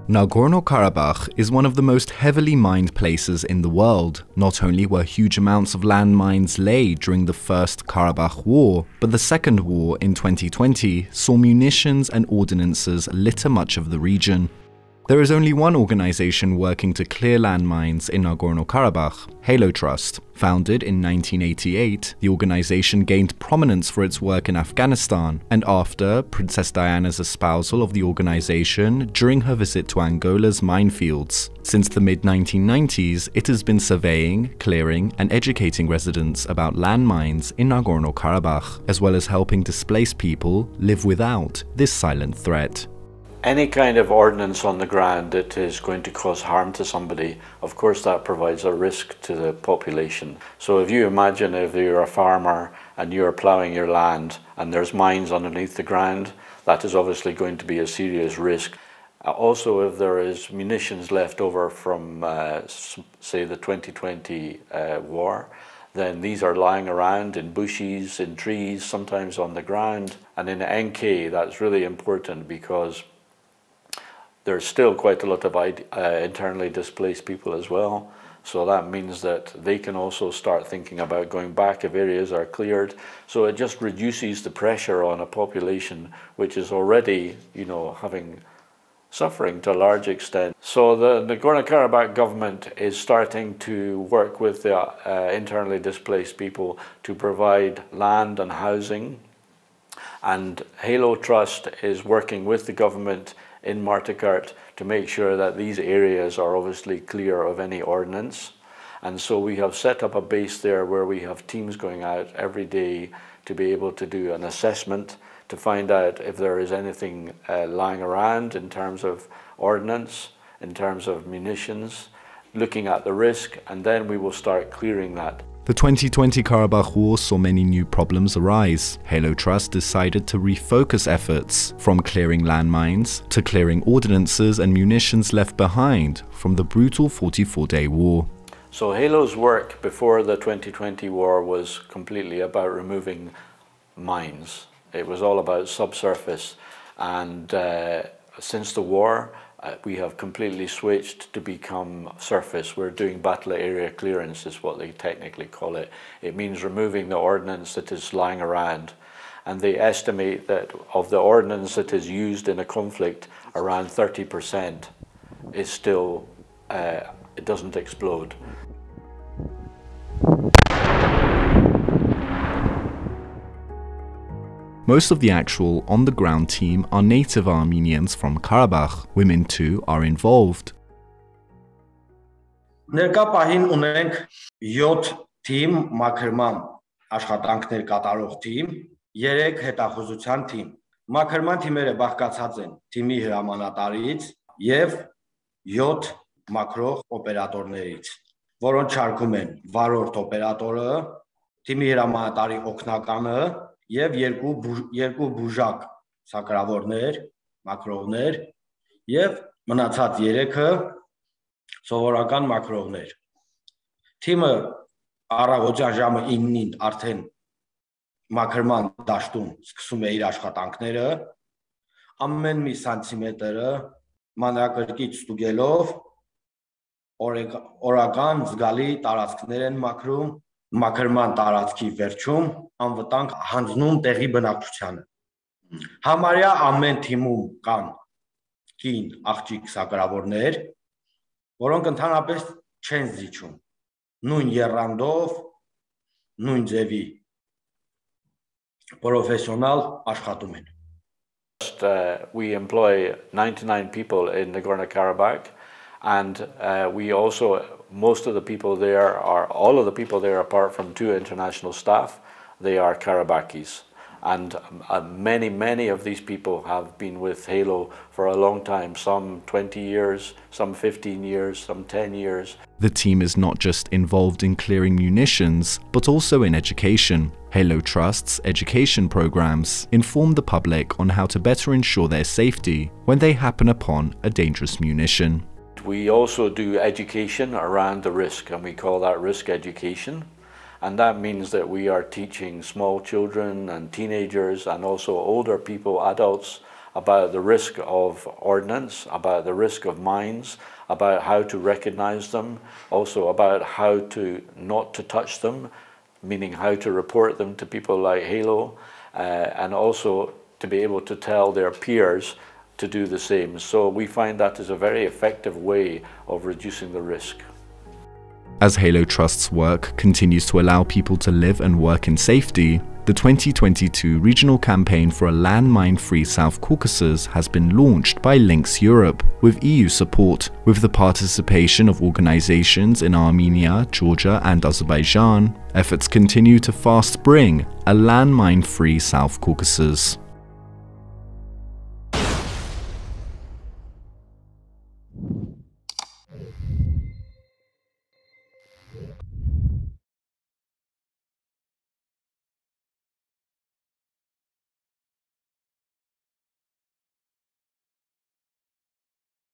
Nagorno-Karabakh is one of the most heavily mined places in the world. Not only were huge amounts of landmines laid during the First Karabakh War, but the Second War in 2020 saw munitions and ordinances litter much of the region. There is only one organization working to clear landmines in Nagorno-Karabakh, Halo Trust. Founded in 1988, the organization gained prominence for its work in Afghanistan, and after Princess Diana's espousal of the organization during her visit to Angola's minefields. Since the mid-1990s, it has been surveying, clearing, and educating residents about landmines in Nagorno-Karabakh, as well as helping displaced people live without this silent threat. Any kind of ordnance on the ground that is going to cause harm to somebody, of course that provides a risk to the population. So if you imagine if you're a farmer and you're ploughing your land and there's mines underneath the ground, that is obviously going to be a serious risk. Also, if there is munitions left over from, say, the 2020 war, then these are lying around in bushes, in trees, sometimes on the ground. And in NK, that's really important because there's still quite a lot of internally displaced people as well. So that means that they can also start thinking about going back if areas are cleared. So it just reduces the pressure on a population which is already, suffering to a large extent. So the Nagorno-Karabakh government is starting to work with the internally displaced people to provide land and housing. And Halo Trust is working with the government in Martikart to make sure that these areas are obviously clear of any ordnance. And so we have set up a base there where we have teams going out every day to be able to do an assessment to find out if there is anything lying around in terms of ordnance, in terms of munitions, looking at the risk, and then we will start clearing that. The 2020 Karabakh War saw many new problems arise. Halo Trust decided to refocus efforts from clearing landmines to clearing ordinances and munitions left behind from the brutal 44-day war. So Halo's work before the 2020 war was completely about removing mines. It was all about subsurface, and since the war, we have completely switched to become surface. We're doing battle area clearance is what they technically call it. It means removing the ordnance that is lying around. And they estimate that of the ordnance that is used in a conflict, around 30% is still, it doesn't explode. Most of the actual on-the-ground team are native Armenians from Karabakh. Women too are involved. Ներկա պահին ունենք 7 թիմ մաքրման աշխատանքներ կատարող թիմ, 3 հետախուզության թիմ։ Մաքրման թիմերը բաղկացած են թիմի հրամանատարից եւ 7 մաքրող օպերատորներից, որոնց շարքում են վարորդ օպերատորը, թիմի հրամանատարի օգնականը եւ երկու բուժակ սակրավորներ, մակրողներ եւ մնացած 3-ը սովորական մակրողներ։ Թիմը առավոտյան ժամը 9-ին արդեն մակրման դաշտում սկսում է իր աշխատանքները, ամեն մի սանտիմետրը մանրակրկիտ ստուգելով օրական զգալի տարածքներ են մաքրում, մաքրման տարածքի վերջում անվտանգ հանձնում տեղի բնակչությանը։ Համարյա ամեն թիմում կան կին աղջիկ սակրավորներ, որոնք ընդհանրապես չեն զիջում, նույն եռանդով, նույն ձևի պրոֆեսիոնալ աշխատում են։ We employ 99 people in Nagorno-Karabakh, and we also, most of the people there are, all of the people there apart from 2 international staff, they are Karabakhis. And many of these people have been with Halo for a long time, some 20 years, some 15 years, some 10 years. The team is not just involved in clearing munitions, but also in education. Halo Trust's education programs inform the public on how to better ensure their safety when they happen upon a dangerous munition. We also do education around the risk, and we call that risk education. And that means that we are teaching small children and teenagers and also older people, adults, about the risk of ordnance, about the risk of mines, about how to recognize them, also about how to not to touch them, meaning how to report them to people like Halo, and also to be able to tell their peers to do the same. So we find that is a very effective way of reducing the risk. As Halo Trust's work continues to allow people to live and work in safety, the 2022 regional campaign for a landmine-free South Caucasus has been launched by Links Europe with EU support, with the participation of organizations in Armenia, Georgia and Azerbaijan. Efforts continue to fast bring a landmine-free South Caucasus.